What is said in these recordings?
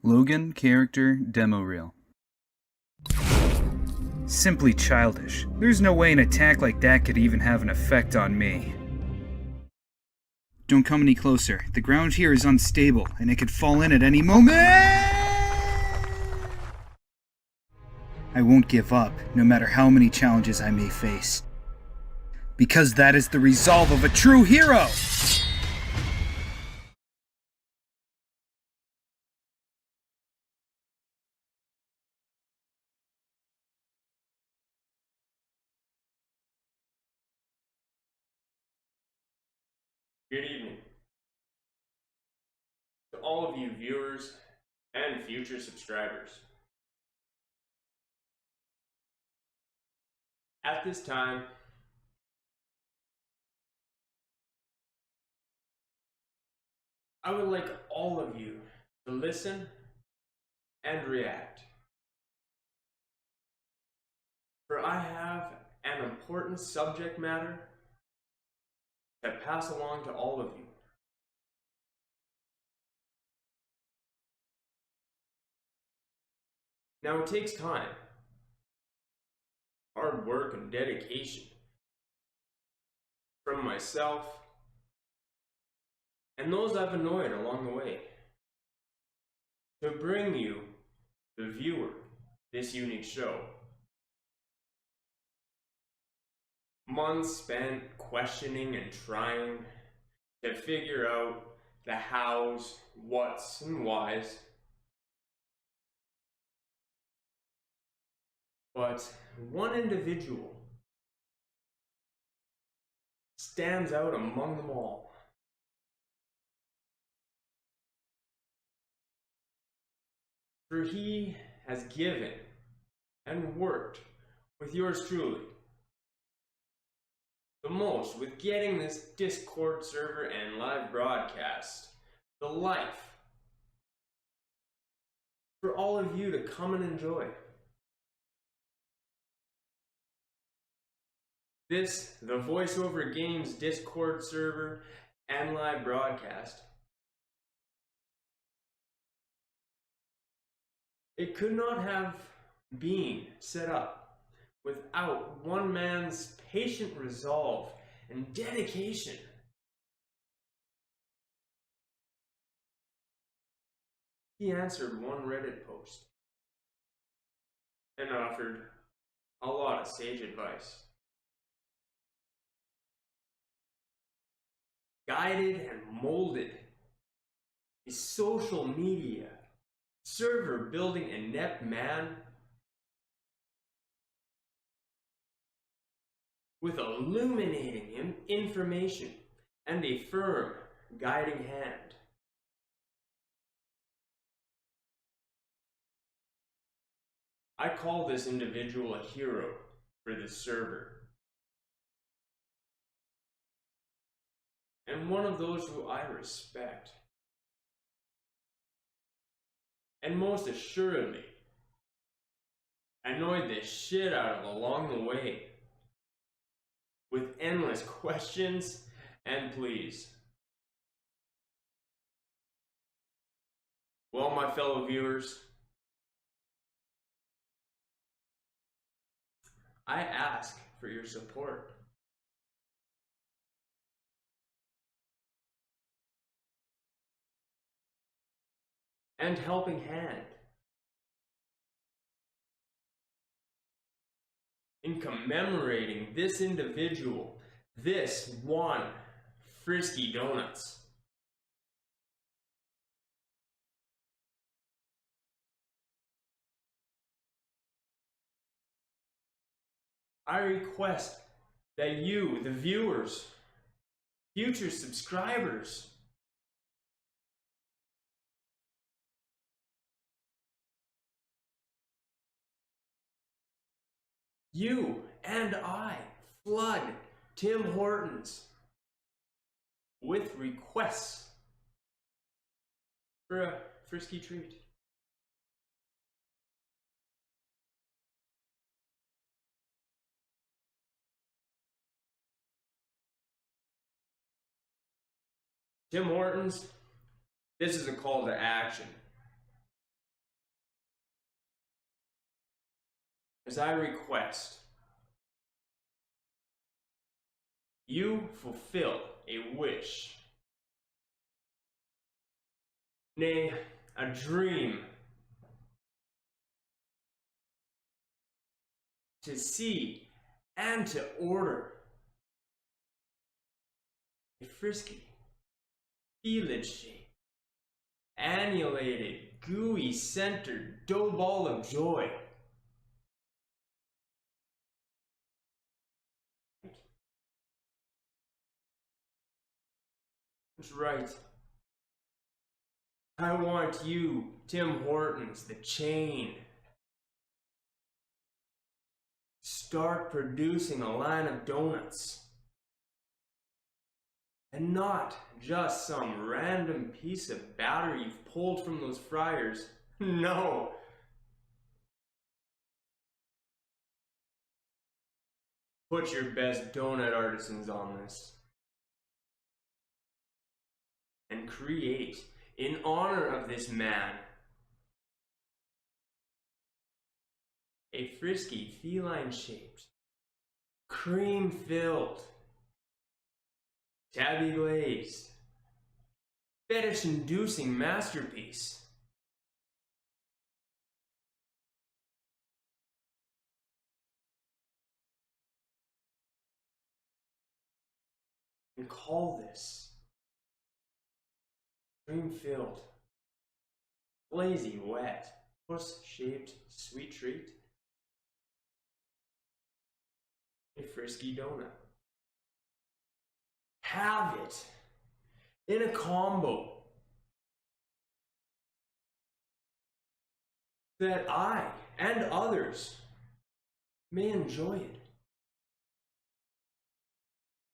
Logan character demo reel. Simply childish. There's no way an attack like that could even have an effect on me. Don't come any closer. The ground here is unstable, and it could fall in at any moment! I won't give up, no matter how many challenges I may face. Because that is the resolve of a true hero! Good evening to all of you viewers and future subscribers. At this time, I would like all of you to listen and react, for I have an important subject matter to pass along to all of you. Now, it takes time, hard work, and dedication from myself and those I've annoyed along the way to bring you, the viewer, this unique show. Months spent questioning and trying to figure out the hows, whats, and whys. But one individual stands out among them all. For he has given and worked with yours truly the most with getting this Discord server and live broadcast, the life, for all of you to come and enjoy. This, the Voiceover Games Discord server and live broadcast, it could not have been set up without one man's patient resolve and dedication. He answered one Reddit post and offered a lot of sage advice. Guided and molded his social media server building inept man with illuminating information and a firm guiding hand. I call this individual a hero for this server, and one of those who I respect. And most assuredly, annoyed the shit out of along the way with endless questions and pleas. Well, my fellow viewers, I ask for your support. And helping hand in commemorating this individual, this one Frisky Donuts. I request that you, the viewers, future subscribers. You and I flood Tim Hortons with requests for a frisky treat. Tim Hortons, this is a call to action. As I request, you fulfill a wish, nay, a dream, to see and to order a frisky, helix-shaped, annulated, gooey, centered dough ball of joy. That's right. I want you, Tim Hortons, the chain. Start producing a line of donuts. And not just some random piece of batter you've pulled from those fryers. No. Put your best donut artisans on this. And create, in honor of this man, a frisky, feline-shaped, cream-filled, tabby glazed, fetish-inducing masterpiece. And call this cream-filled, glazy, wet, puss-shaped sweet treat, a frisky donut. Have it in a combo that I and others may enjoy it,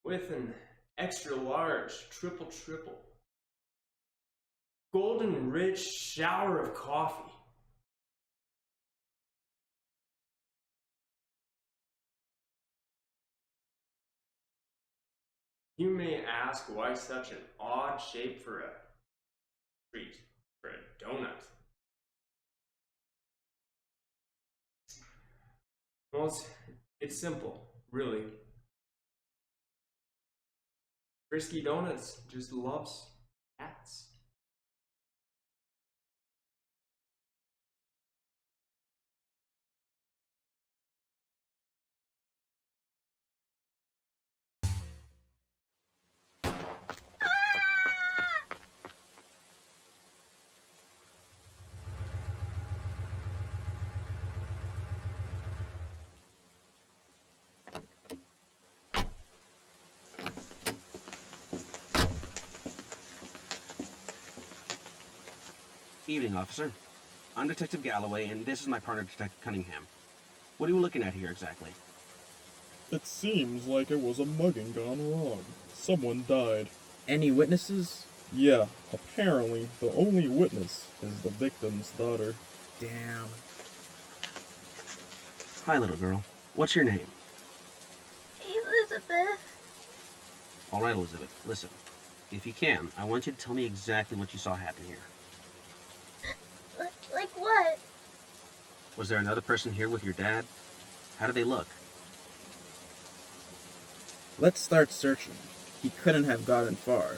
with an extra large triple golden rich shower of coffee. You may ask why such an odd shape for a treat, for a donut. Well, it's simple, really. Frisky Donuts just loves cats. Evening, officer. I'm Detective Galloway, and this is my partner, Detective Cunningham. What are you looking at here exactly? It seems like it was a mugging gone wrong. Someone died. Any witnesses? Yeah, apparently the only witness is the victim's daughter. Damn. Hi, little girl. What's your name? Elizabeth. All right, Elizabeth. Listen. If you can, I want you to tell me exactly what you saw happen here. Like what? Was there another person here with your dad? How did they look? Let's start searching. He couldn't have gotten far.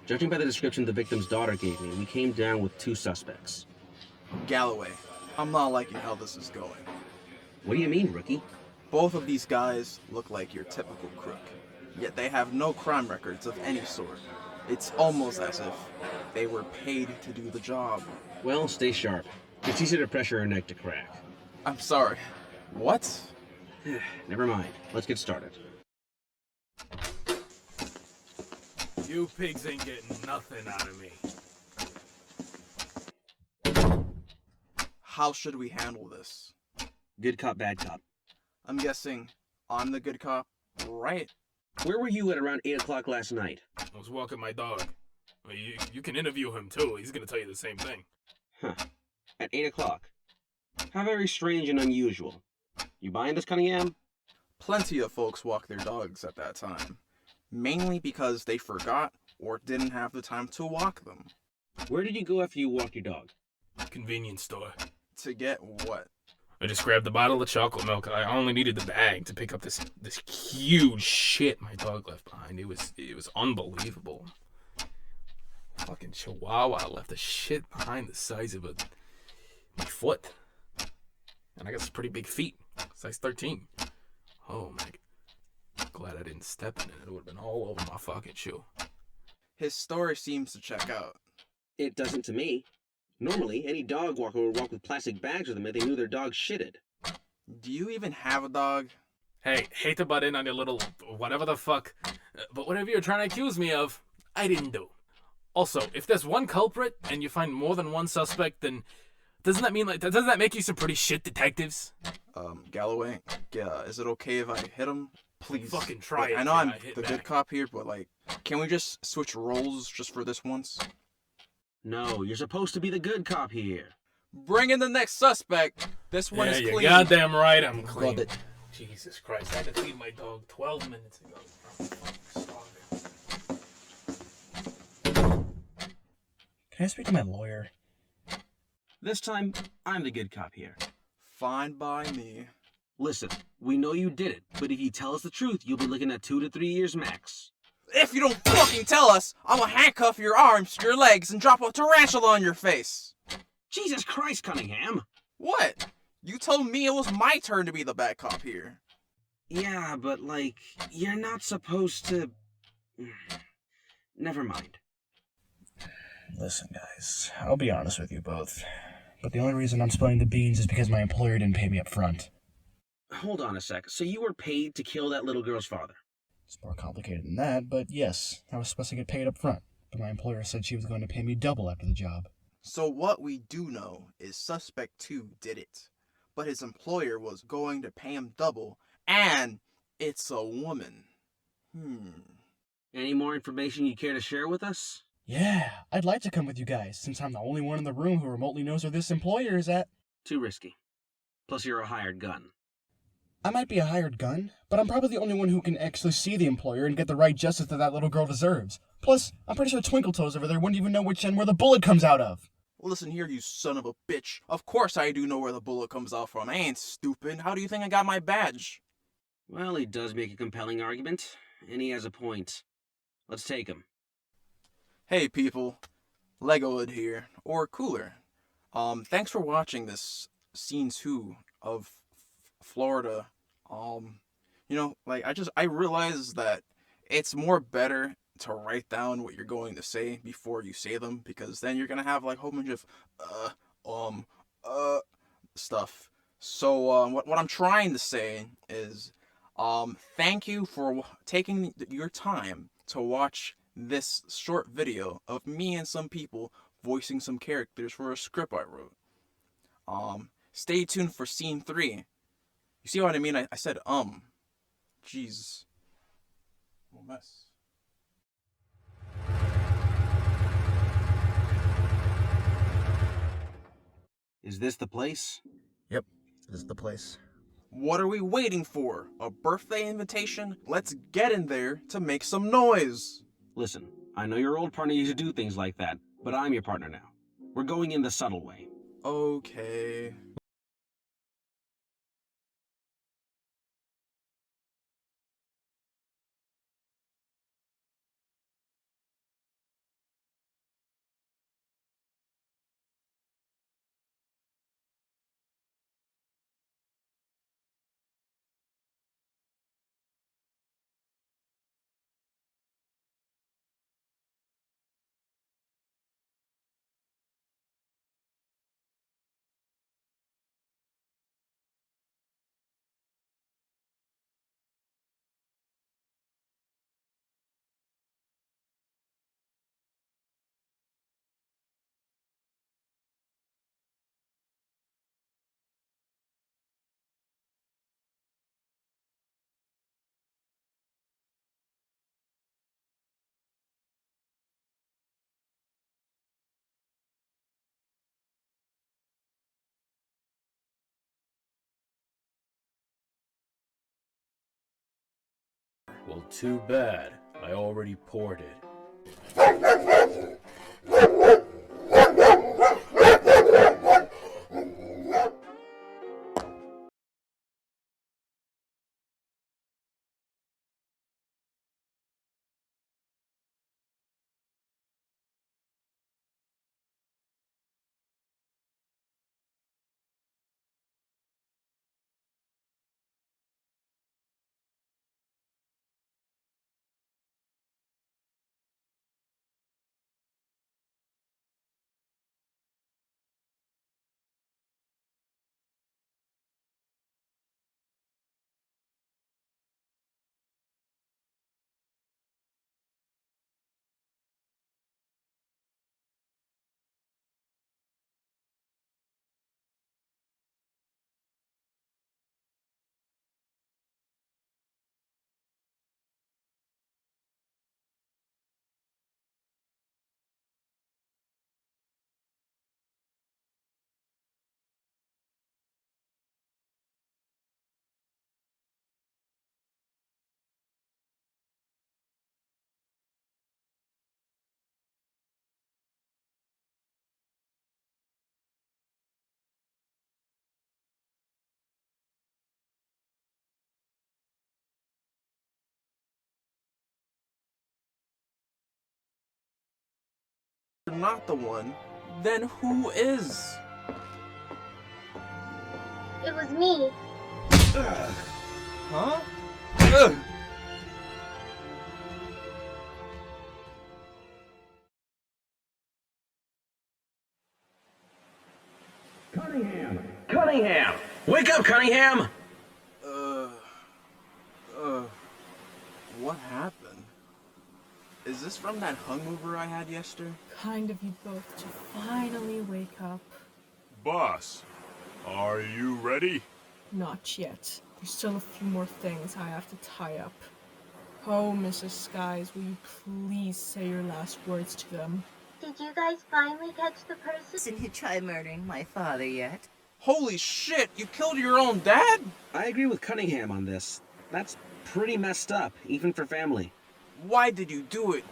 Judging by the description the victim's daughter gave me, we came down with two suspects. Galloway, I'm not liking how this is going. What do you mean, rookie? Both of these guys look like your typical crook, yet they have no crime records of any sort. It's almost as if they were paid to do the job. Well, stay sharp. It's easier to pressure her neck to crack. I'm sorry. What? Never mind. Let's get started. You pigs ain't getting nothing out of me. How should we handle this? Good cop, bad cop. I'm guessing I'm the good cop, right? Where were you at around 8 o'clock last night? I was walking my dog. Well, you can interview him too. He's gonna tell you the same thing. Huh. At 8 o'clock. How very strange and unusual. You buying this, Cunningham? Plenty of folks walk their dogs at that time, mainly because they forgot or didn't have the time to walk them. Where did you go after you walked your dog? Convenience store. To get what? I just grabbed a bottle of chocolate milk. I only needed the bag to pick up this huge shit my dog left behind. It was unbelievable. Fucking Chihuahua left a shit behind the size of my foot. And I got some pretty big feet. Size 13. Oh my. Glad I didn't step in it. It would have been all over my fucking shoe. His story seems to check out. It doesn't to me. Normally, any dog walker would walk with plastic bags with them if they knew their dog shitted. Do you even have a dog? Hey, hate to butt in on your little whatever the fuck, but whatever you're trying to accuse me of, I didn't do. Also, if there's one culprit and you find more than one suspect, then doesn't that make you some pretty shit detectives? Galloway, is it okay if I hit him? Please. Fucking try Like, it. I know Yeah, I'm hit the back. good cop here, but like, can we just switch roles just for this once? No, you're supposed to be the good cop here. Bring in the next suspect. This one Yeah, is you're clean. goddamn right I'm clean. Love it. Jesus Christ, I had to feed my dog 12 minutes ago. I'm fucking starving. Can I speak to my lawyer? This time, I'm the good cop here. Fine by me. Listen, we know you did it, but if you tell us the truth, you'll be looking at 2 to 3 years max. If you don't fucking tell us, I'm gonna handcuff your arms to your legs and drop a tarantula on your face. Jesus Christ, Cunningham! What? You told me it was my turn to be the bad cop here. Yeah, but you're not supposed to... Never mind. Listen, guys, I'll be honest with you both. But the only reason I'm spilling the beans is because my employer didn't pay me up front. Hold on a sec. So you were paid to kill that little girl's father? It's more complicated than that, but yes, I was supposed to get paid up front. But my employer said she was going to pay me double after the job. So what we do know is suspect 2 did it. But his employer was going to pay him double, and it's a woman. Any more information you care to share with us? Yeah, I'd like to come with you guys, since I'm the only one in the room who remotely knows where this employer is at. Too risky. Plus you're a hired gun. I might be a hired gun, but I'm probably the only one who can actually see the employer and get the right justice that little girl deserves. Plus, I'm pretty sure Twinkle Toes over there wouldn't even know which end where the bullet comes out of. Listen here, you son of a bitch. Of course I do know where the bullet comes out from. I ain't stupid. How do you think I got my badge? Well, he does make a compelling argument, and he has a point. Let's take him. Hey people, Legowood here, or cooler. Thanks for watching this scene 2 of Florida. I realized that it's more better to write down what you're going to say before you say them, because then you're gonna have like a whole bunch of stuff. So what I'm trying to say is thank you for taking your time to watch this short video of me and some people voicing some characters for a script I wrote. Stay tuned for scene 3. You see what I mean? I said Jeez. What a mess. Is this the place? Yep, this is the place. What are we waiting for? A birthday invitation? Let's get in there to make some noise. Listen, I know your old partner used to do things like that, but I'm your partner now. We're going in the subtle way. Okay. Too bad. I already poured it. You're not the one. Then who is? It was me. Huh? Ugh. Cunningham! Wake up, Cunningham! What happened? Is this from that hungover I had yesterday? Kind of you both to finally wake up. Boss, are you ready? Not yet. There's still a few more things I have to tie up. Oh, Mrs. Skies, will you please say your last words to them? Did you guys finally catch the person? Didn't you try murdering my father yet? Holy shit, you killed your own dad? I agree with Cunningham on this. That's pretty messed up, even for family. Why did you do it?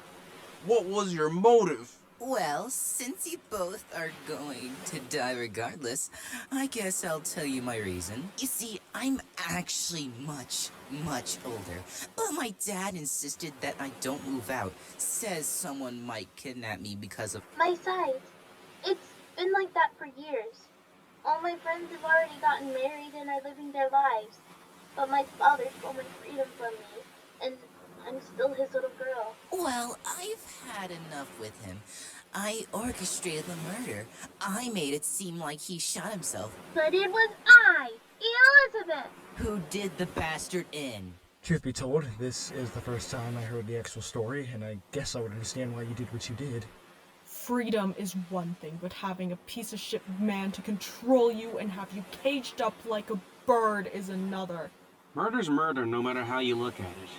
What was your motive? Well, since you both are going to die regardless, I guess I'll tell you my reason. You see, I'm actually much older, but my dad insisted that I don't move out. Says someone might kidnap me because of My side. It's been like that for years. All my friends have already gotten married and are living their lives. But my father stole my freedom from me, and I'm still his little girl. Well, I've had enough with him. I orchestrated the murder. I made it seem like he shot himself. But it was I, Elizabeth. Who did the bastard in? Truth be told, this is the first time I heard the actual story, and I guess I would understand why you did what you did. Freedom is one thing, but having a piece of shit man to control you and have you caged up like a bird is another. Murder's murder, no matter how you look at it.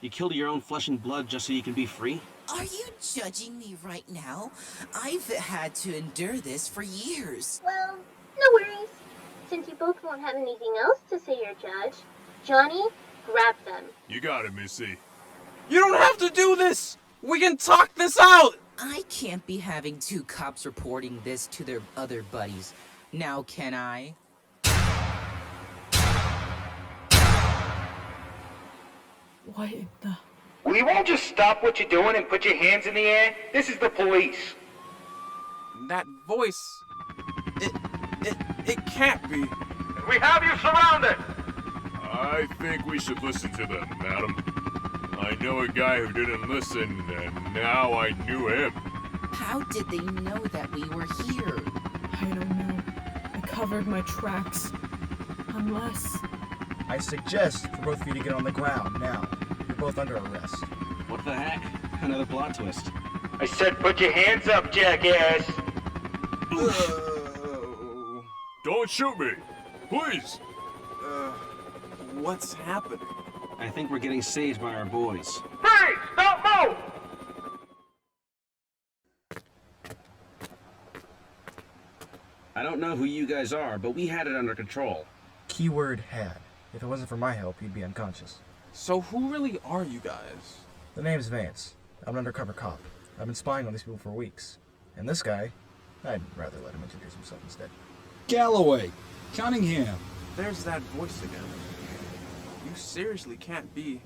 You killed your own flesh and blood just so you can be free? Are you judging me right now? I've had to endure this for years. Well, no worries. Since you both won't have anything else to say or judge, Johnny, grab them. You got it, Missy. You don't have to do this! We can talk this out! I can't be having two cops reporting this to their other buddies. Now can I? What in the... Well, you won't just stop what you're doing and put your hands in the air? This is the police. That voice... It can't be. We have you surrounded. I think we should listen to them, madam. I know a guy who didn't listen, and now I knew him. How did they know that we were here? I don't know. I covered my tracks. Unless... I suggest for both of you to get on the ground now. You're both under arrest. What the heck? Another plot twist. I said put your hands up, jackass. Don't shoot me! Please! What's happening? I think we're getting saved by our boys. Freeze! Don't move! I don't know who you guys are, but we had it under control. Keyword had. If it wasn't for my help, you'd be unconscious. So who really are you guys? The name's Vance. I'm an undercover cop. I've been spying on these people for weeks. And this guy, I'd rather let him introduce himself instead. Galloway, Cunningham. There's that voice again. You seriously can't be...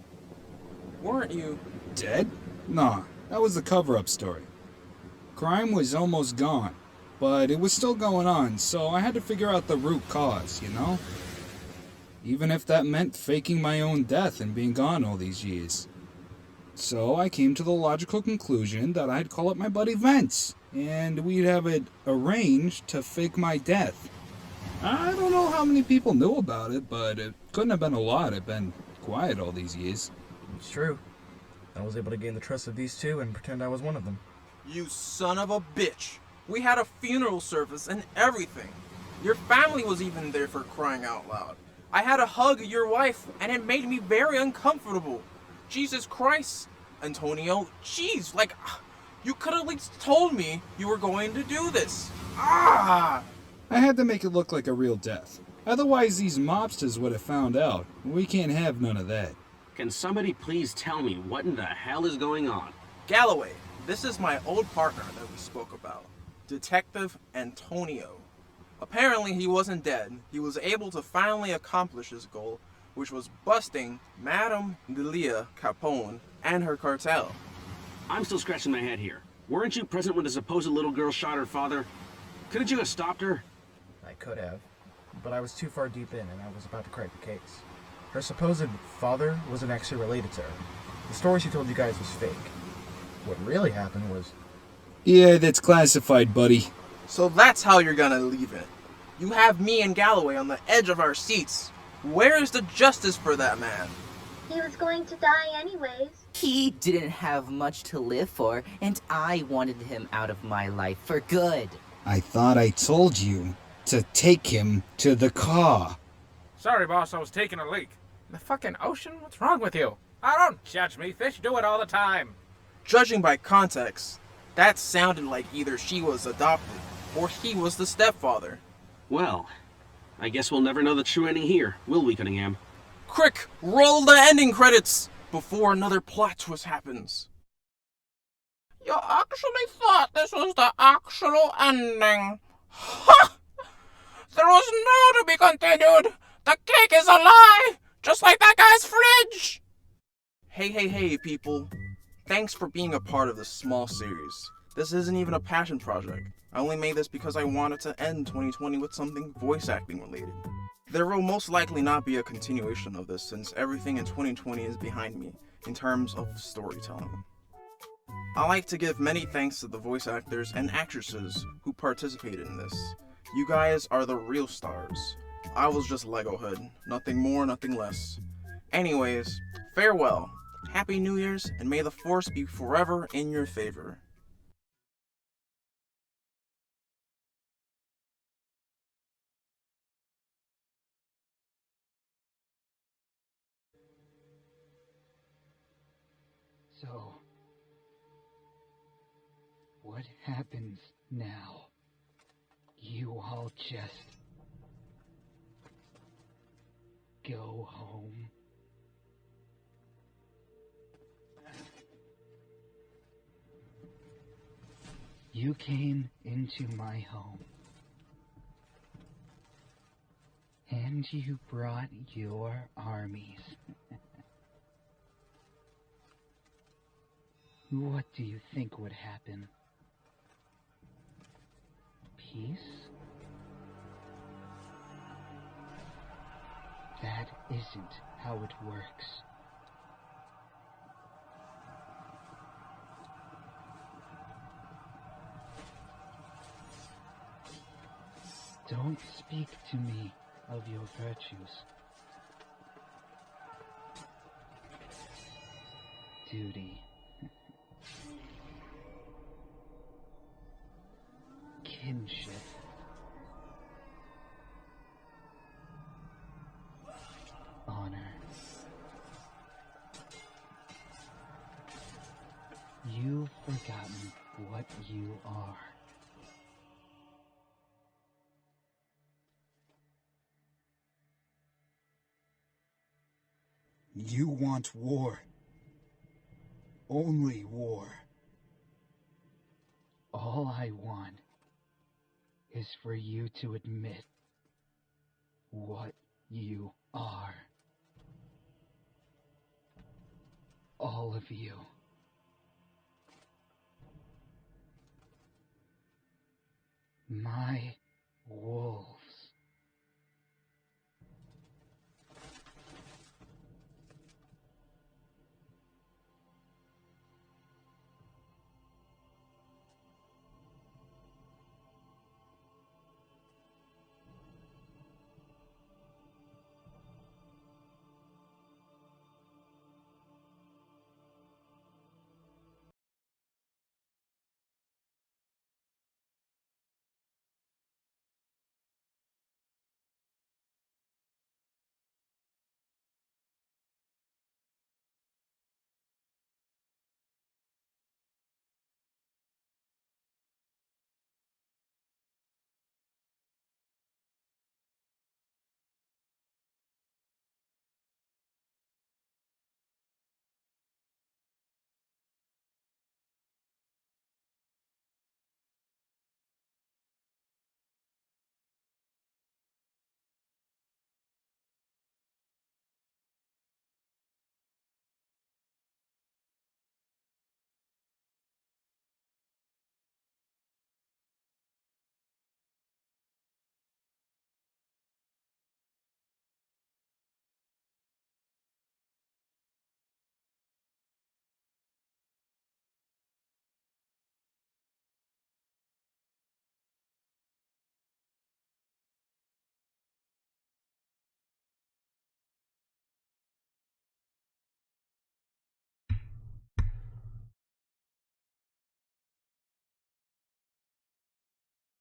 Weren't you... Dead? Nah, that was the cover-up story. Crime was almost gone, but it was still going on, so I had to figure out the root cause, you know? Even if that meant faking my own death and being gone all these years. So I came to the logical conclusion that I'd call up my buddy Vince, and we'd have it arranged to fake my death. I don't know how many people knew about it, but it couldn't have been a lot. I've been quiet all these years. It's true. I was able to gain the trust of these two and pretend I was one of them. You son of a bitch. We had a funeral service and everything. Your family was even there, for crying out loud. I had to hug your wife, and it made me very uncomfortable. Jesus Christ, Antonio, jeez, like, you could have at least told me you were going to do this. Ah! I had to make it look like a real death. Otherwise, these mobsters would have found out. We can't have none of that. Can somebody please tell me what in the hell is going on? Galloway, this is my old partner that we spoke about, Detective Antonio. Apparently he wasn't dead. He was able to finally accomplish his goal, which was busting Madame Delia Capone and her cartel. I'm still scratching my head here. Weren't you present when the supposed little girl shot her father? Couldn't you have stopped her? I could have, but I was too far deep in and I was about to crack the case. Her supposed father wasn't actually related to her. The story she told you guys was fake. What really happened was... Yeah, that's classified, buddy. So that's how you're gonna leave it. You have me and Galloway on the edge of our seats. Where is the justice for that man? He was going to die anyways. He didn't have much to live for, and I wanted him out of my life for good. I thought I told you to take him to the car. Sorry, boss, I was taking a leak. The fucking ocean? What's wrong with you? Oh, don't judge me. Fish do it all the time. Judging by context, that sounded like either she was adopted or he was the stepfather. Well, I guess we'll never know the true ending here, will we, Cunningham? Quick, roll the ending credits before another plot twist happens. You actually thought this was the actual ending. Ha! There was no to be continued. The cake is a lie, just like that guy's fridge. Hey, people. Thanks for being a part of this small series. This isn't even a passion project. I only made this because I wanted to end 2020 with something voice acting related. There will most likely not be a continuation of this since everything in 2020 is behind me in terms of storytelling. I like to give many thanks to the voice actors and actresses who participated in this. You guys are the real stars. I was just Lego Hood, nothing more, nothing less. Anyways, farewell, Happy New Year's, and may the Force be forever in your favor. So, what happens now? You all just go home? You came into my home, and you brought your armies. What do you think would happen? Peace? That isn't how it works. Don't speak to me of your virtues. Duty. Kinship. Honor. You've forgotten what you are. You want war. Only war. All I want is for you to admit what you are. All of you. My wolves.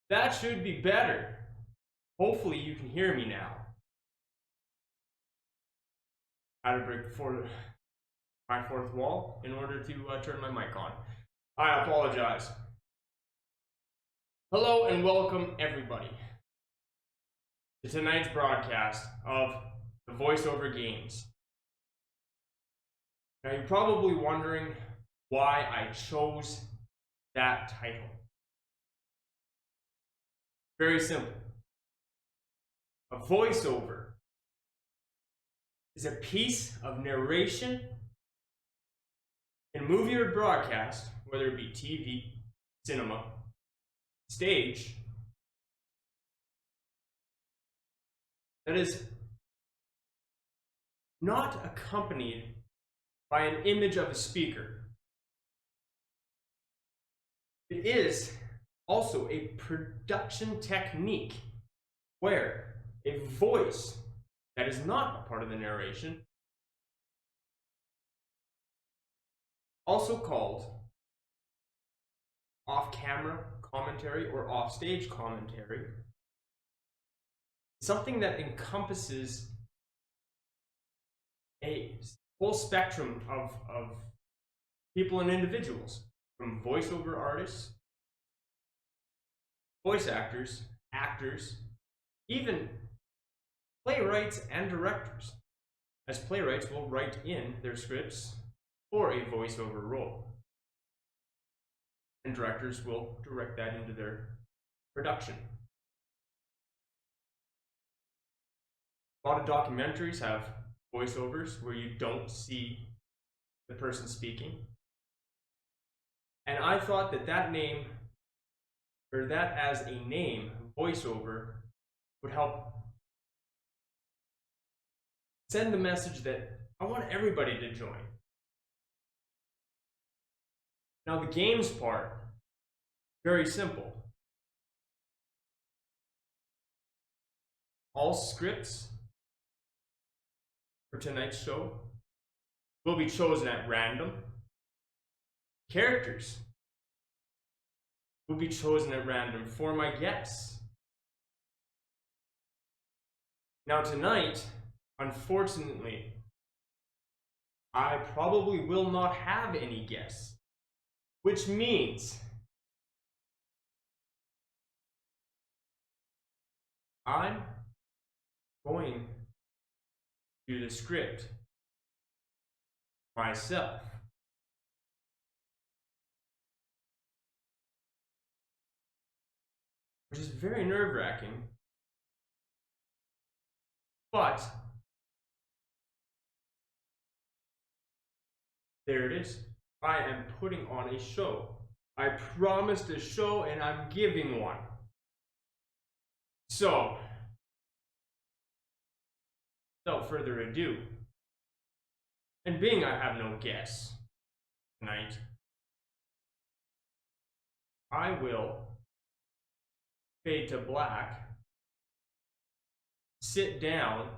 That should be better. Hopefully you can hear me now. I had to break my fourth wall in order to turn my mic on. I apologize. Hello and welcome everybody to tonight's broadcast of the Voiceover Games. Now you're probably wondering why I chose that title. Very simple. A voiceover is a piece of narration in movie or broadcast, whether it be TV, cinema, stage, that is not accompanied by an image of a speaker. It is also a production technique where a voice that is not a part of the narration, also called off-camera commentary or off-stage commentary, something that encompasses a whole spectrum of people and individuals, from voiceover artists, voice actors, actors, even playwrights and directors, as playwrights will write in their scripts for a voiceover role, and directors will direct that into their production. A lot of documentaries have voiceovers where you don't see the person speaking, and I thought that name, or that as a name, voiceover, would help send the message that I want everybody to join. Now the games part, very simple. All scripts for tonight's show will be chosen at random. Characters will be chosen at random for my guests. Now tonight, unfortunately, I probably will not have any guests, which means I'm going to do the script myself. Which is very nerve-wracking. But there it is. I am putting on a show. I promised a show and I'm giving one. So, without further ado, and being I have no guests tonight, I will fade to black, sit down,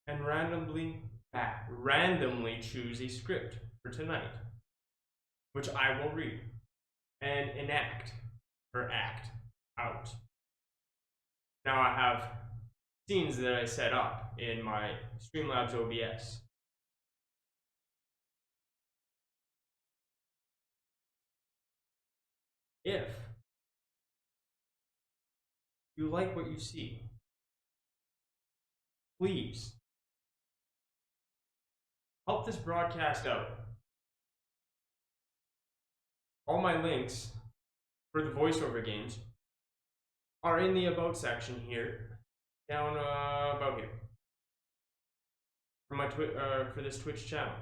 and randomly choose a script for tonight, which I will read and enact or act out. Now I have scenes that I set up in my Streamlabs OBS. If you like what you see, please help this broadcast out. All my links for the voiceover games are in the About section here, down about here, for my for this Twitch channel.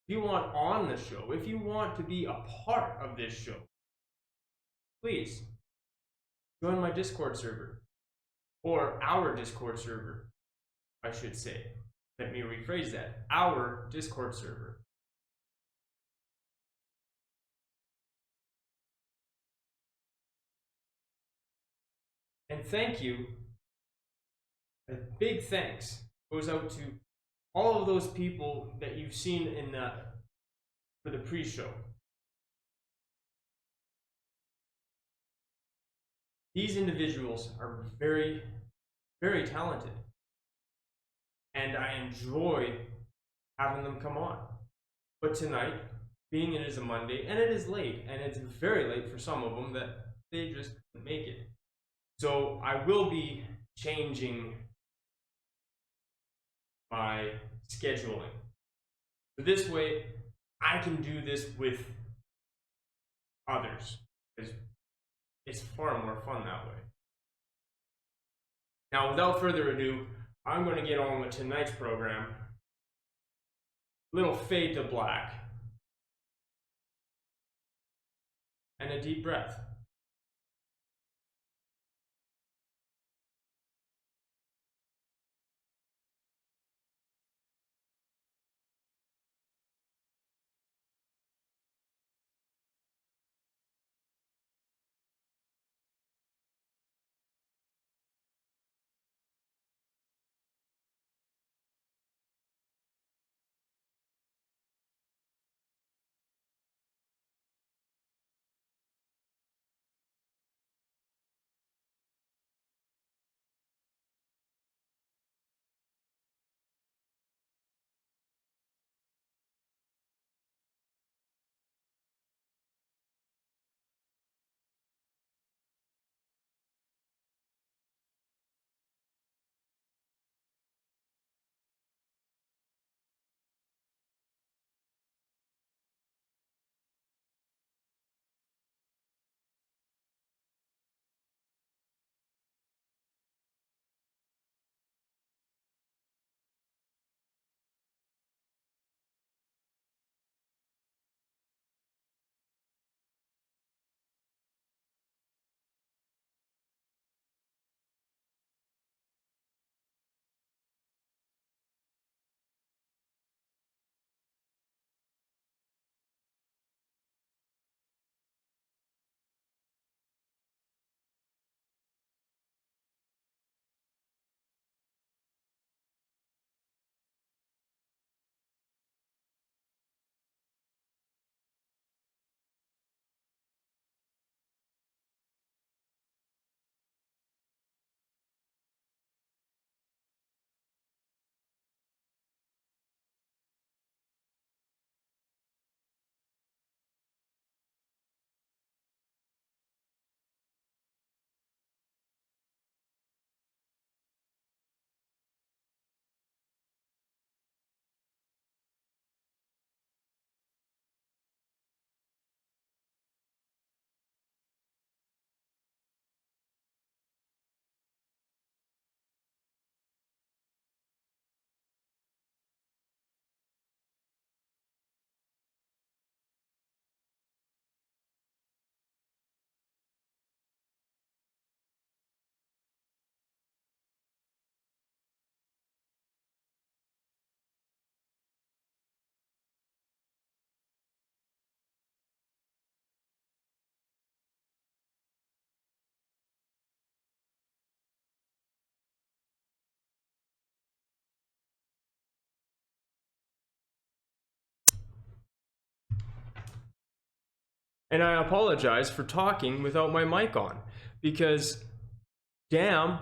If you want on the show, if you want to be a part of this show, please join my Discord server, or our Discord server, I should say. Let me rephrase that. Our Discord server. And thank you, a big thanks goes out to all of those people that you've seen in for the pre-show. These individuals are very, very talented. And I enjoy having them come on. But tonight, being it is a Monday, and it is late, and it's very late for some of them that they just couldn't make it. So I will be changing my scheduling. So this way, I can do this with others, because it's far more fun that way. Now, without further ado, I'm going to get on with tonight's program. Little fade to black. And a deep breath. And I apologize for talking without my mic on, because damn,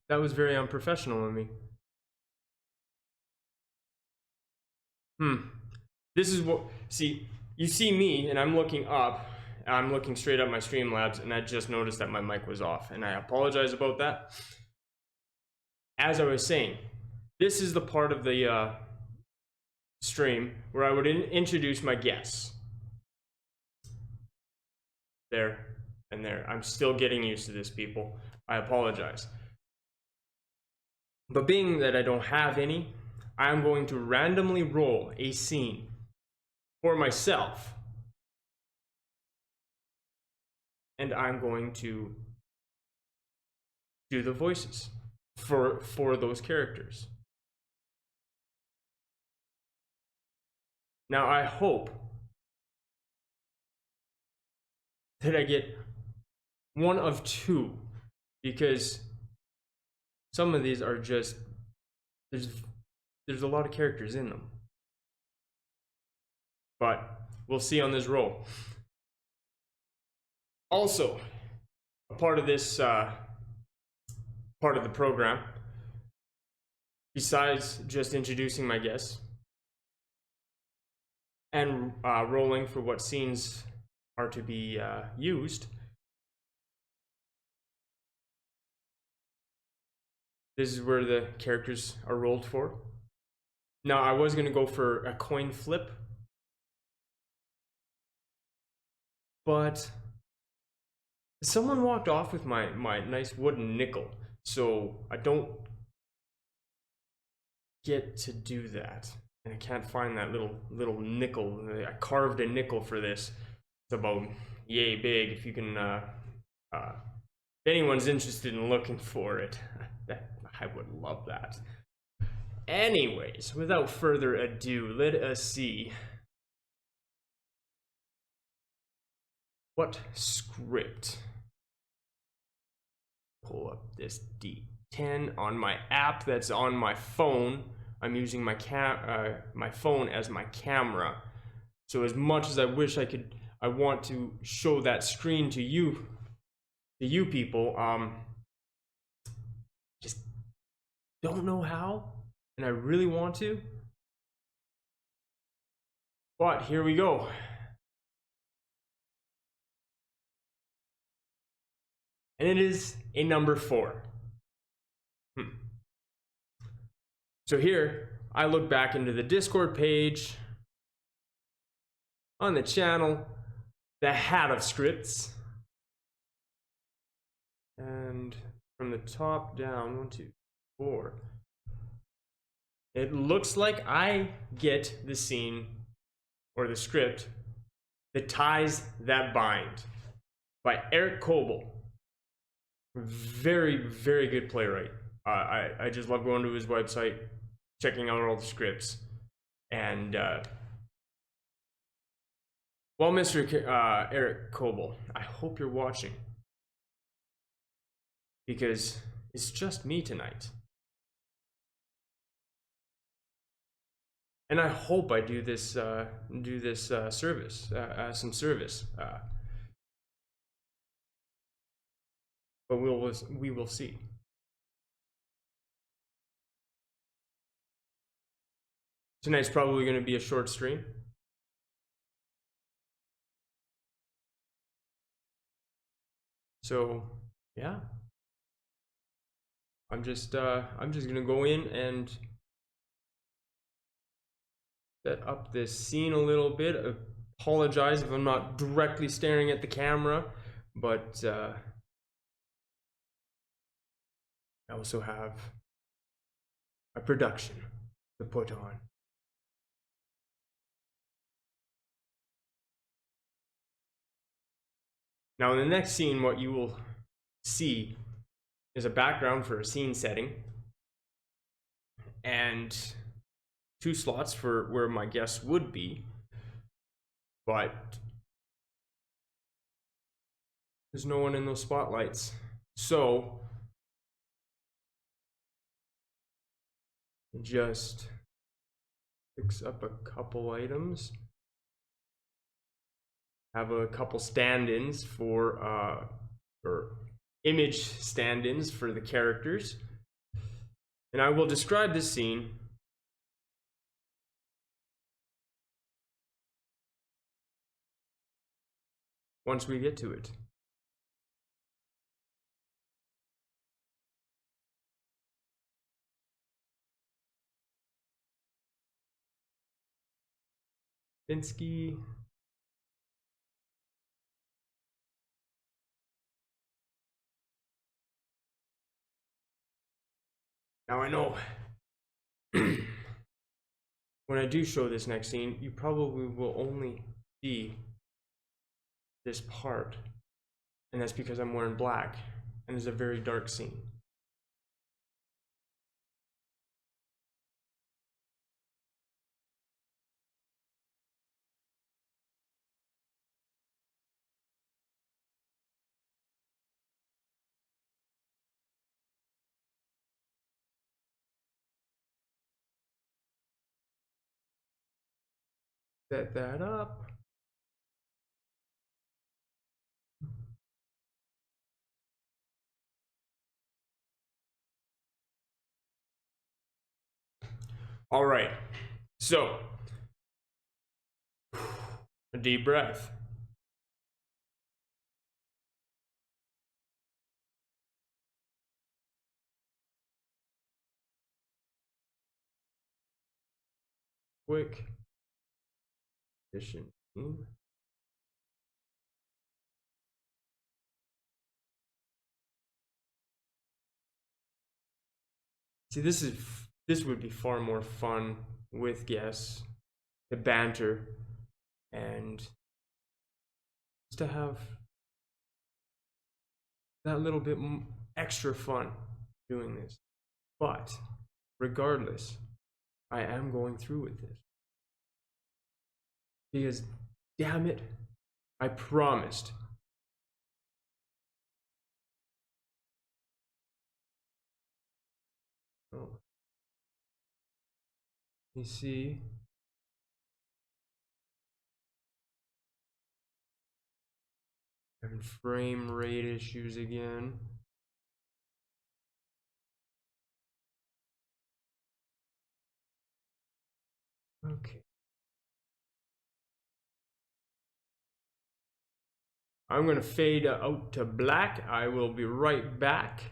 that was very unprofessional of me. This is what, see, you see me and I'm looking up, I'm looking straight up my Streamlabs, and I just noticed that my mic was off, and I apologize about that. As I was saying, this is the part of the stream where I would introduce my guests. There and there. I'm still getting used to this, people. I apologize. But being that I don't have any, I'm going to randomly roll a scene for myself. And I'm going to do the voices for those characters. Now I hope that I get one of two, because some of these are just, there's a lot of characters in them. But we'll see on this roll. Also, a part of this part of the program, besides just introducing my guests and rolling for what scenes are to be used, this is where the characters are rolled for. Now, I was going to go for a coin flip, but someone walked off with my nice wooden nickel, so I don't get to do that. And I can't find that little nickel. I carved a nickel for this. It's about yay big. If you can, if anyone's interested in looking for it, I would love that. Anyways, without further ado, let us see what script. Pull up this D10 on my app that's on my phone. I'm using my phone as my camera. So as much as I wish I could, I want to show that screen to you people, just don't know how, and I really want to. But here we go. And it is a number 4. So here, I look back into the Discord page on the channel, the hat of scripts, and from the top down, 1, 2, 4, it looks like I get the scene or the script, The Ties That Bind by Eric Coble. Very, very good playwright. I just love going to his website, checking out all the scripts. And well, Mr. Eric Coble, I hope you're watching, because it's just me tonight. And I hope I do this service, some service. But we will see. Tonight's probably going to be a short stream. So, yeah. I'm just gonna go in and set up this scene a little bit. Apologize if I'm not directly staring at the camera, but I also have a production to put on. Now in the next scene, what you will see is a background for a scene setting and 2 slots for where my guests would be, but there's no one in those spotlights. So just fix up a couple items. have a couple stand-ins for or image stand-ins for the characters, and I will describe this scene once we get to it. Pinsky. Now I know when I do show this next scene, you probably will only see this part, and that's because I'm wearing black, and it's a very dark scene. Set that up. All right, so a deep breath. Quick addition. See, this would be far more fun with guests, the banter, and just to have that little bit extra fun doing this. But regardless, I am going through with this. Because, damn it, I promised. Oh. You see? Having frame rate issues again. Okay. I'm going to fade out to black. I will be right back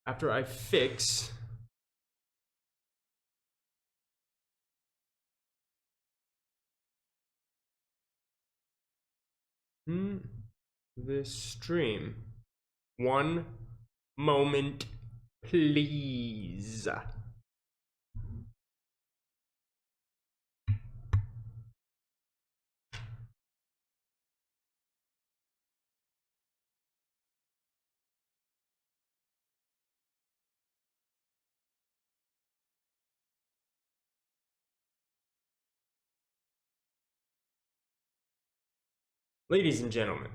after I fix this stream. One moment, please. Ladies and gentlemen,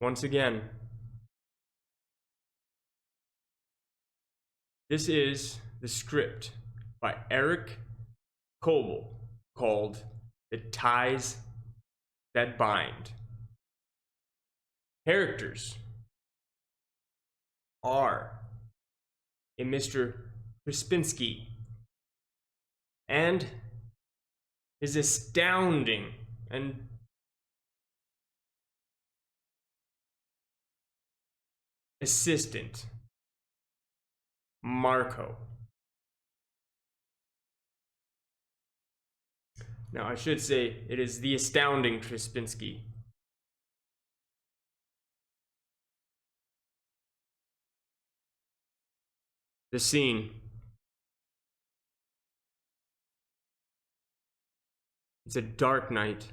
once again, this is the script by Eric Coble called The Ties That Bind. Characters are a Mr. Krispinski, and his astounding and assistant, Marco. Now, I should say it is the astounding Krispinski. The scene. It's a dark night,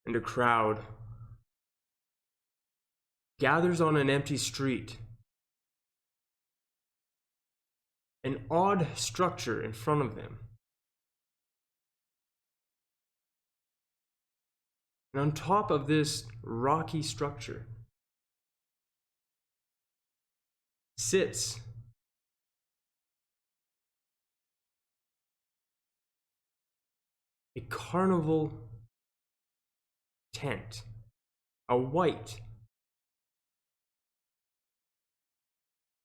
and a crowd gathers on an empty street. An odd structure in front of them. And on top of this rocky structure sits a carnival tent, a white,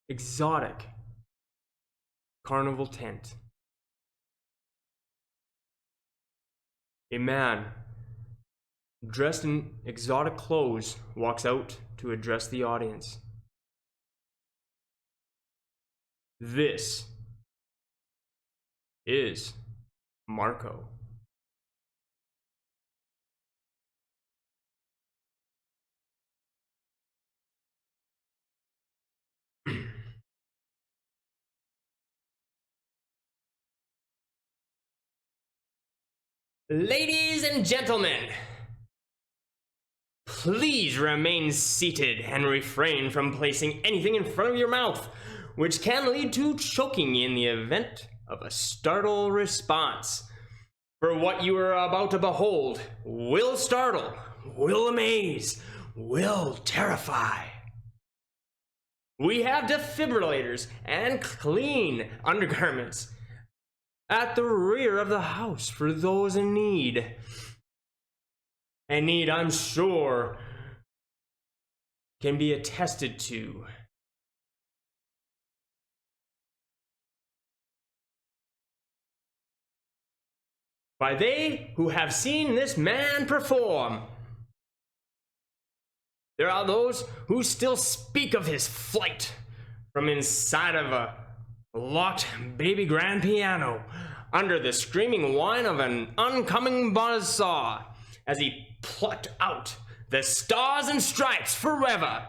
exotic carnival tent. A man dressed in exotic clothes walks out to address the audience. This is Marco. Ladies and gentlemen, please remain seated and refrain from placing anything in front of your mouth, which can lead to choking in the event of a startle response. For what you are about to behold will startle, will amaze, will terrify. We have defibrillators and clean undergarments at the rear of the house for those in need. A need I'm sure can be attested to. By they who have seen this man perform. There are those who still speak of his flight from inside of a locked baby grand piano under the screaming whine of an oncoming buzzsaw as he plucked out the stars and stripes forever.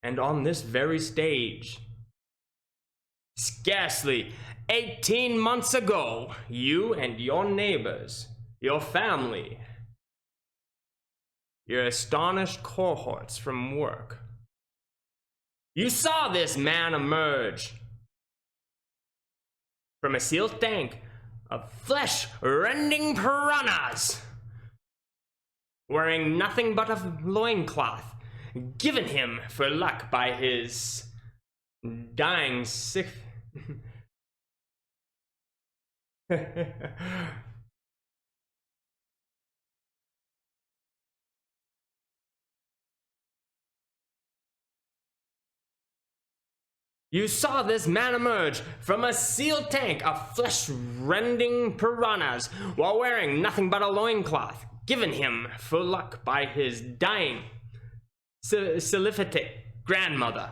And on this very stage, scarcely 18 months ago, you and your neighbors, your family, your astonished cohorts from work, you saw this man emerge from a sealed tank of flesh-rending piranhas, wearing nothing but a loincloth given him for luck by his dying sick. You saw this man emerge from a sealed tank of flesh-rending piranhas while wearing nothing but a loincloth given him for luck by his dying syphilitic grandmother.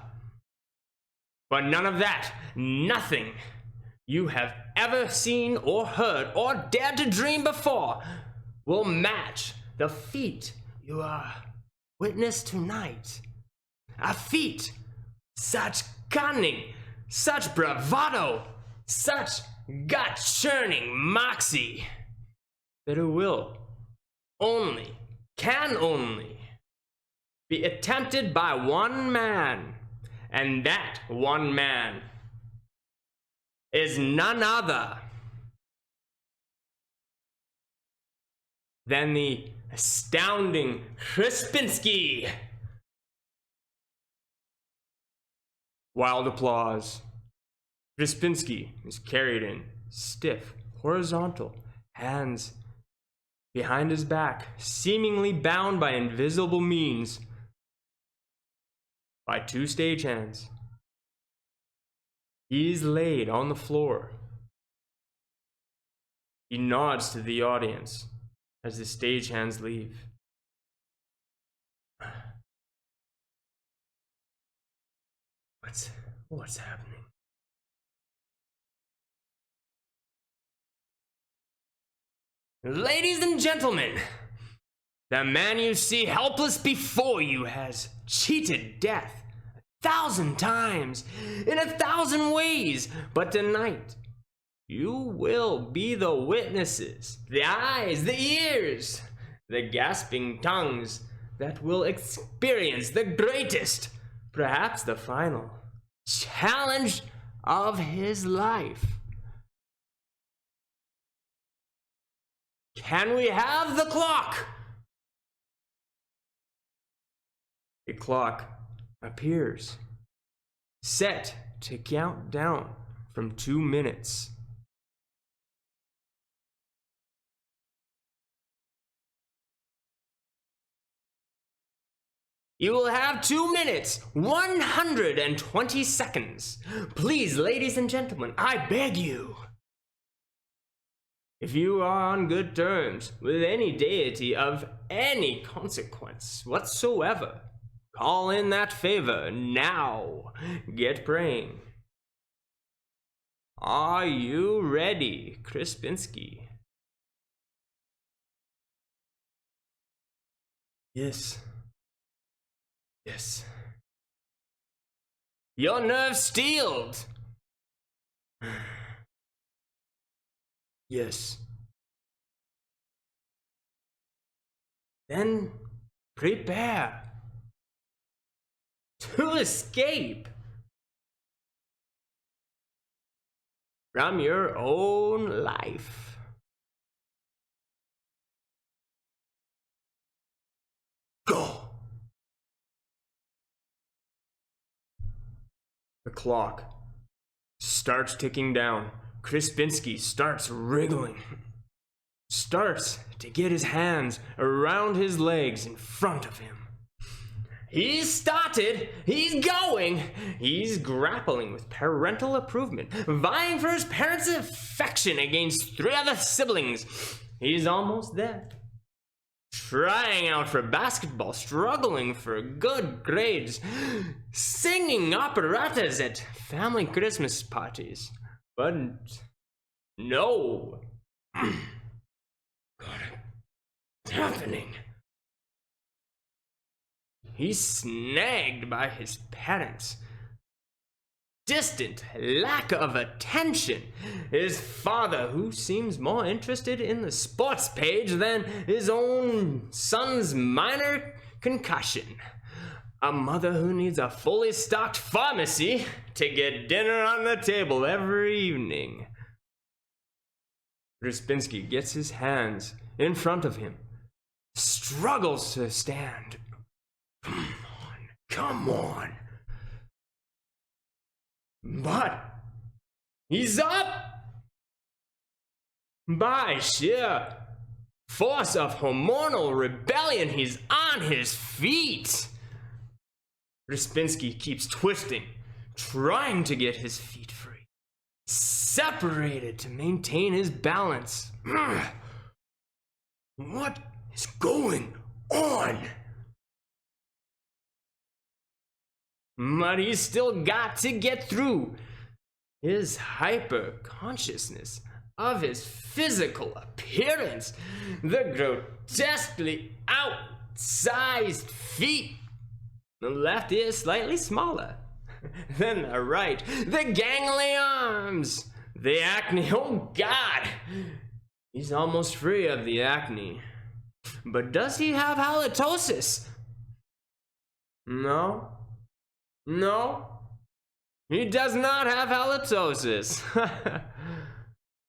But none of that, nothing you have ever seen or heard or dared to dream before will match the feat you are witness tonight. A feat such cunning, such bravado, such gut-churning moxie that it will only, can only, be attempted by one man, and that one man is none other than the astounding Krispinski. Wild applause. Krispinski is carried in stiff, horizontal, hands behind his back, seemingly bound by invisible means by two stagehands. He's laid on the floor. He nods to the audience as the stagehands leave. What's happening? Ladies and gentlemen, the man you see helpless before you has cheated death 1,000 times in 1,000 ways, but tonight you will be the witnesses, the eyes, the ears, the gasping tongues that will experience the greatest, perhaps the final, challenge of his life. Can we have the clock? A clock appears, set to count down from 2 minutes. You will have 2 minutes, 120 seconds. Please, ladies and gentlemen, I beg you. If you are on good terms with any deity of any consequence whatsoever, call in that favor now. Get praying. Are you ready, Krispinski? Yes. Yes. Your nerves steeled. Yes. Then prepare to escape from your own life. Go. The clock starts ticking down. Krispinski starts wriggling. Starts to get his hands around his legs in front of him. He's started. He's going. He's grappling with parental approval, vying for his parents' affection against 3 other siblings. He's almost there. Trying out for basketball, struggling for good grades, singing operettas at family Christmas parties. But no. What's happening? He's snagged by his parents. Distant lack of attention. His father, who seems more interested in the sports page than his own son's minor concussion. A mother who needs a fully stocked pharmacy to get dinner on the table every evening. Krispinski gets his hands in front of him, struggles to stand. Come on. But he's up! By sheer force of hormonal rebellion, he's on his feet. Krispinski keeps twisting, trying to get his feet free, separated to maintain his balance. What is going on? But he's still got to get through. His hyper-consciousness of his physical appearance, the grotesquely outsized feet. The left is slightly smaller than the right. The gangly arms. The acne. Oh, God. He's almost free of the acne. But does he have halitosis? No. No. He does not have halitosis.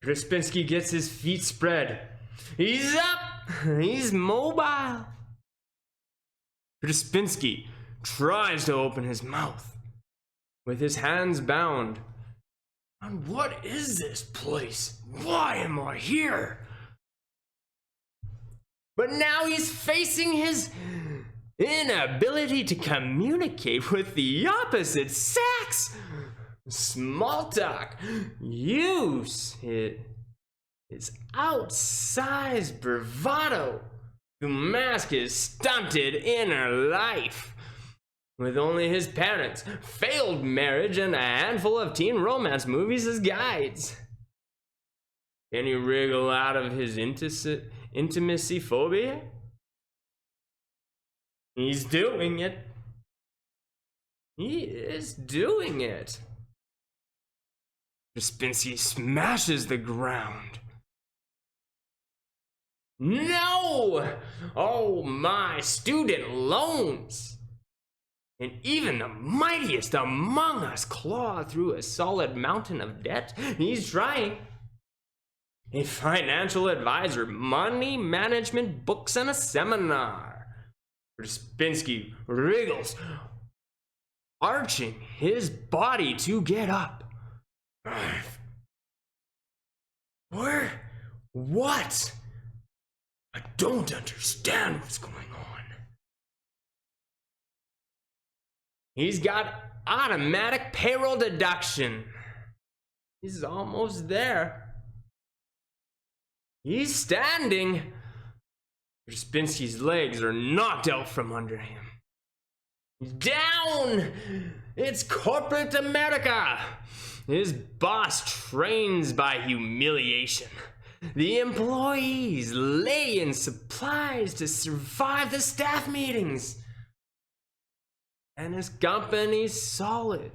Krispinski gets his feet spread. He's up. He's mobile. Krispinski tries to open his mouth with his hands bound. And what is this place? Why am I here? But now he's facing his inability to communicate with the opposite sex. Small talk. Use it. His outsized bravado to mask his stunted inner life. With only his parents, failed marriage, and a handful of teen romance movies as guides. Can he wriggle out of his intimacy phobia? He's doing it. He is doing it. Krespinski smashes the ground. No! Oh, my student loans! And even the mightiest among us claw through a solid mountain of debt. He's trying. A financial advisor, money management, books, and a seminar. Krespinski wriggles, arching his body to get up. Where? What? I don't understand what's going on. He's got automatic payroll deduction. He's almost there. He's standing. Krespinski's legs are knocked out from under him. He's down! It's corporate America! His boss trains by humiliation. The employees lay in supplies to survive the staff meetings. And his company's solid.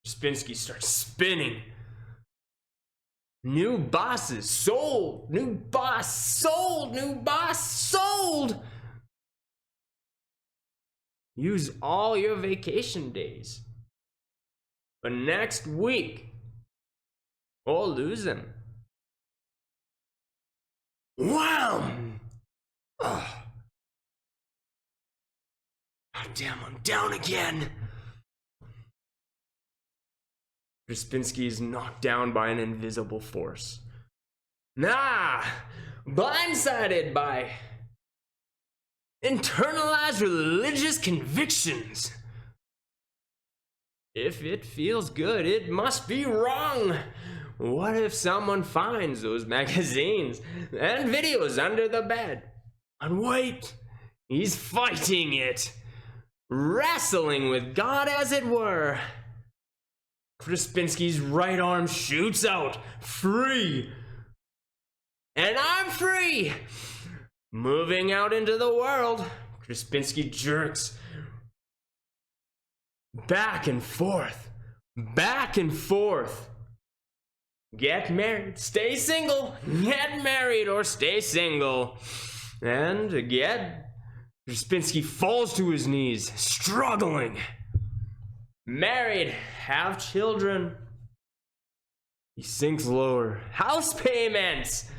Krespinski starts spinning. New bosses sold. New boss sold. New boss sold. Use all your vacation days. But next week, or lose them. Wham! Oh. God damn, I'm down again. Krespinski is knocked down by an invisible force. Blindsided by internalized religious convictions. If it feels good, it must be wrong. What if someone finds those magazines and videos under the bed? And wait, he's fighting it. Wrestling with God, as it were. Krespinski's right arm shoots out, free. And I'm free! Moving out into the world, Krespinski jerks back and forth, back and forth. Get married, stay single, get married or stay single. And again, Krespinski falls to his knees, struggling. Married, have children. He sinks lower. House payments.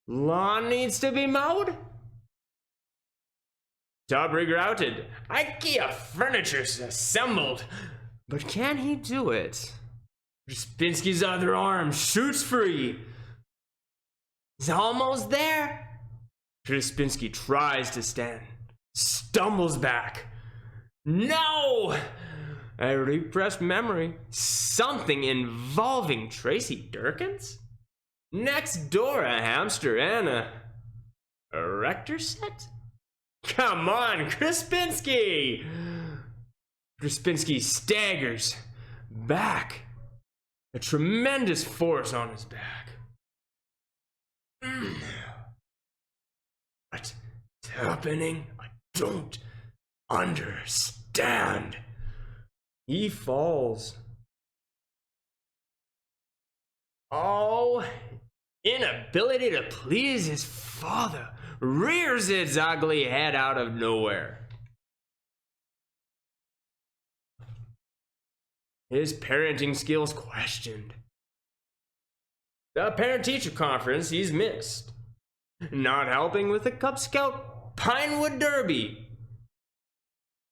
Lawn needs to be mowed. Tub regrouted. IKEA furniture assembled. But can he do it? Krespinski's other arm shoots free. He's almost there. Krespinski tries to stand. Stumbles back. No! A repressed memory. Something involving Tracy Durkins? Next door, a hamster and a erector set? Come on, Krespinski! Krespinski staggers back. A tremendous force on his back. What's happening? I don't understand. He falls. Oh, inability to please his father rears its ugly head out of nowhere. His parenting skills questioned. The parent-teacher conference he's missed. Not helping with the Cub Scout Pinewood Derby.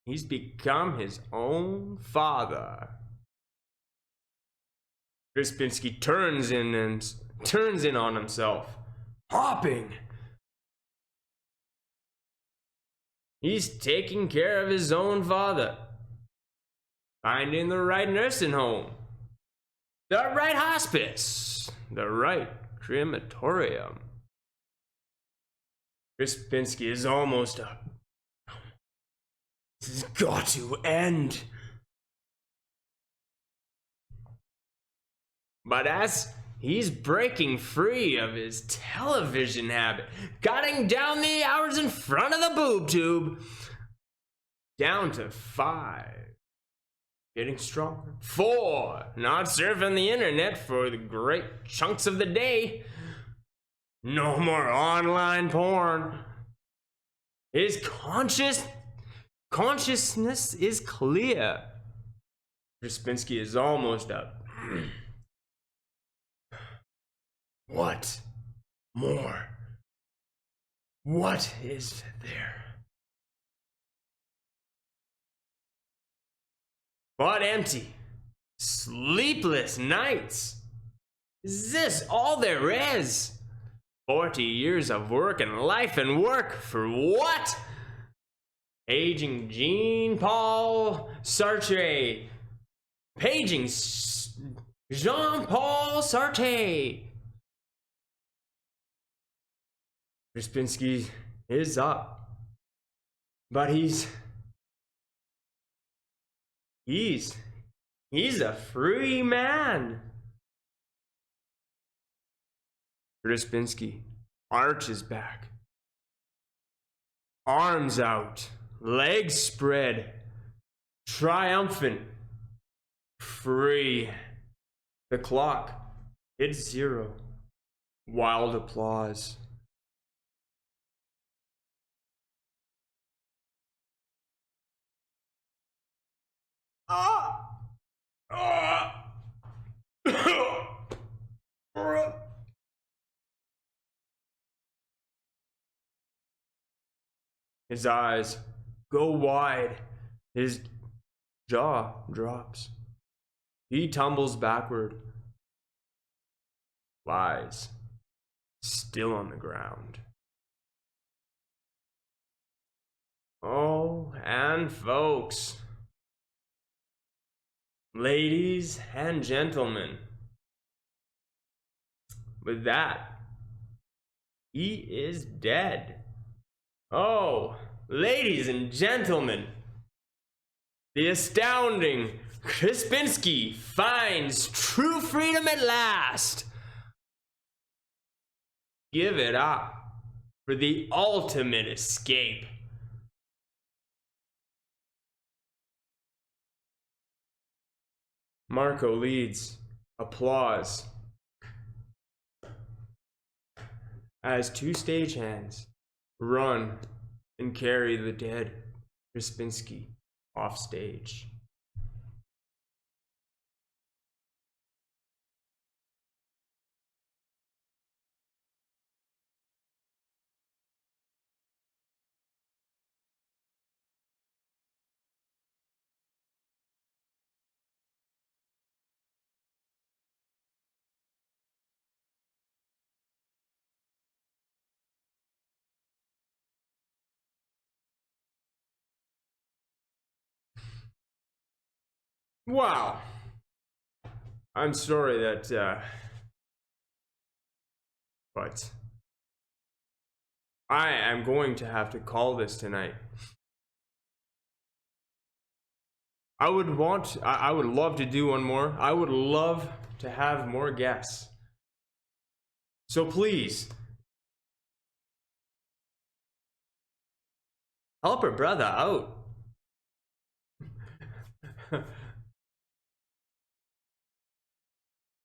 He's become his own father. Krespinski turns in on himself, hopping. He's taking care of his own father. finding the right nursing home, the right hospice, the right crematorium. Crispinski is almost up. This has got to end. But as he's breaking free of his television habit, cutting down the hours in front of the boob tube, down to 5, getting stronger. 4, not surfing the internet for the great chunks of the day. No more online porn. His consciousness is clear. Crispinski is almost up. What more? What is there? But empty, sleepless nights. Is this all there is? 40 years of work and life and work for what? Aging Jean-Paul Sartre. Paging Jean-Paul Sartre. Crispinski is up. But he's a free man. Crispinski arches back, arms out, legs spread, triumphant, free. The clock hits 0. Wild applause. His eyes go wide. His jaw drops. He tumbles backward. Lies still on the ground. Oh, and folks, ladies and gentlemen, with that, he is dead. Oh, ladies and gentlemen, the astounding Crispinski finds true freedom at last. Give it up for the ultimate escape. Marco leads. Applause. As 2 stagehands run and carry the dead Crispinski off stage. Wow. I'm sorry that, but I am going to have to call this tonight. I would love to do one more. I would love to have more guests. So please, help her brother out.